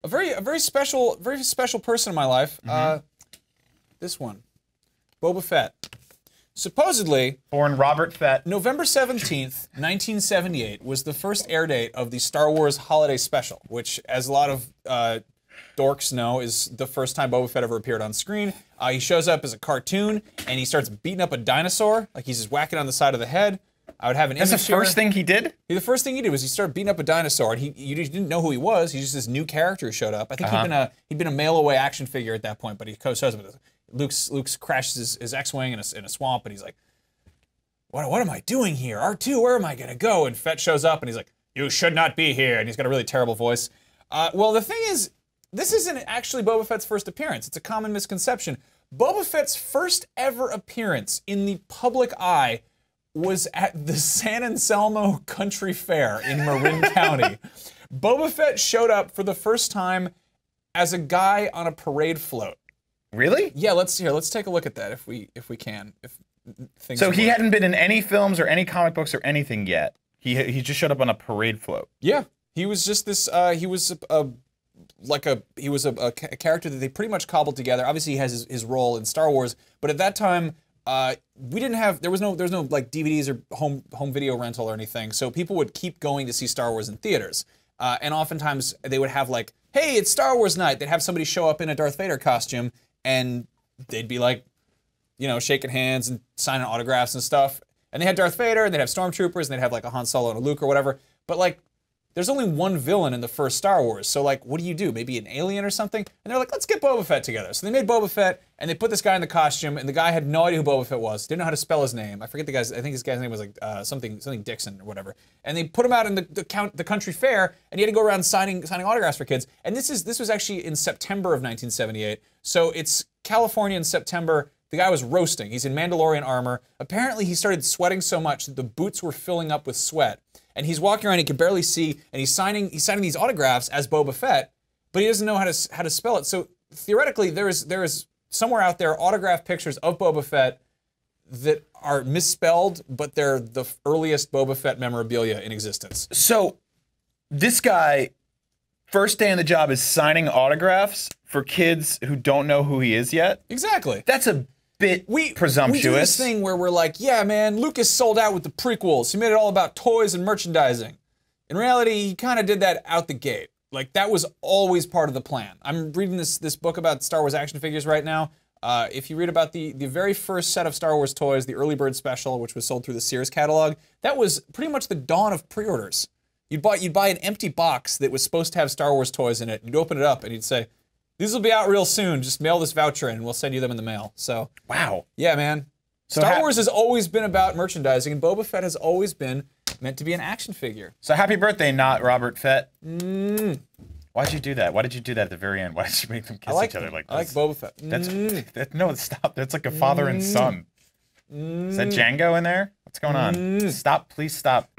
a very special person in my life. This one, Boba Fett. Supposedly, born Robert Fett. November 17th, 1978 was the first air date of the Star Wars Holiday Special, which, as a lot of dorks know, is the first time Boba Fett ever appeared on screen. He shows up as a cartoon, and he starts beating up a dinosaur, like he's just whacking on the side of the head. I would have an image. That's the first thing he did? The first thing he did was he started beating up a dinosaur, and you didn't know who he was. He's just this new character who showed up. I think he'd been a mail-away action figure at that point, but he shows up with Luke crashes his X-Wing in a swamp, and he's like, what am I doing here? R2, where am I gonna go? And Fett shows up, and he's like, you should not be here, and he's got a really terrible voice. Well, the thing is, this isn't actually Boba Fett's first appearance. It's a common misconception. Boba Fett's first ever appearance in the public eye was at the San Anselmo Country Fair in Marin County. Boba Fett showed up for the first time as a guy on a parade float. Really? Yeah, let's take a look at that if we can. So he hadn't been in any films or any comic books or anything yet. He just showed up on a parade float. Yeah, he was just this. He was a character that they pretty much cobbled together. Obviously, he has his role in Star Wars, but at that time, there was no like DVDs or home video rental or anything. So people would keep going to see Star Wars in theaters, and oftentimes they would have like, hey, it's Star Wars night. They'd have somebody show up in a Darth Vader costume, and they'd be like, you know, shaking hands and signing autographs and stuff. And they had Darth Vader, and they'd have stormtroopers, and they'd have like a Han Solo and a Luke or whatever. But like, there's only one villain in the first Star Wars, so like, what do? Maybe an alien or something? And they're like, let's get Boba Fett together. So they made Boba Fett, and they put this guy in the costume, and the guy had no idea who Boba Fett was, didn't know how to spell his name. I forget the guy's, I think his guy's name was like something Dixon or whatever. And they put him out in the country fair, and he had to go around signing autographs for kids. And this was actually in September of 1978. So it's California in September. The guy was roasting. He's in Mandalorian armor. Apparently he started sweating so much that the boots were filling up with sweat. And he's walking around, he can barely see, and he's signing these autographs as Boba Fett, but he doesn't know how to spell it. So theoretically, there is somewhere out there autographed pictures of Boba Fett that are misspelled, but they're the earliest Boba Fett memorabilia in existence. So this guy, first day on the job, is signing autographs for kids who don't know who he is yet? Exactly. That's a bit presumptuous. We do this thing where we're like, yeah, man, Lucas sold out with the prequels. He made it all about toys and merchandising. In reality, he kind of did that out the gate. Like, that was always part of the plan. I'm reading this book about Star Wars action figures right now. If you read about the very first set of Star Wars toys, the Early Bird Special, which was sold through the Sears catalog, that was pretty much the dawn of pre-orders. You'd buy an empty box that was supposed to have Star Wars toys in it. You'd open it up and you'd say, these will be out real soon. Just mail this voucher in and we'll send you them in the mail. So, wow. Yeah, man. So Star Wars has always been about merchandising, and Boba Fett has always been meant to be an action figure. So happy birthday, not Robert Fett. Why'd you do that? Why did you do that at the very end? Why did you make them kiss each other like this? I like Boba Fett. No, stop. That's like a father and son. Is that Django in there? What's going on? Stop, please stop.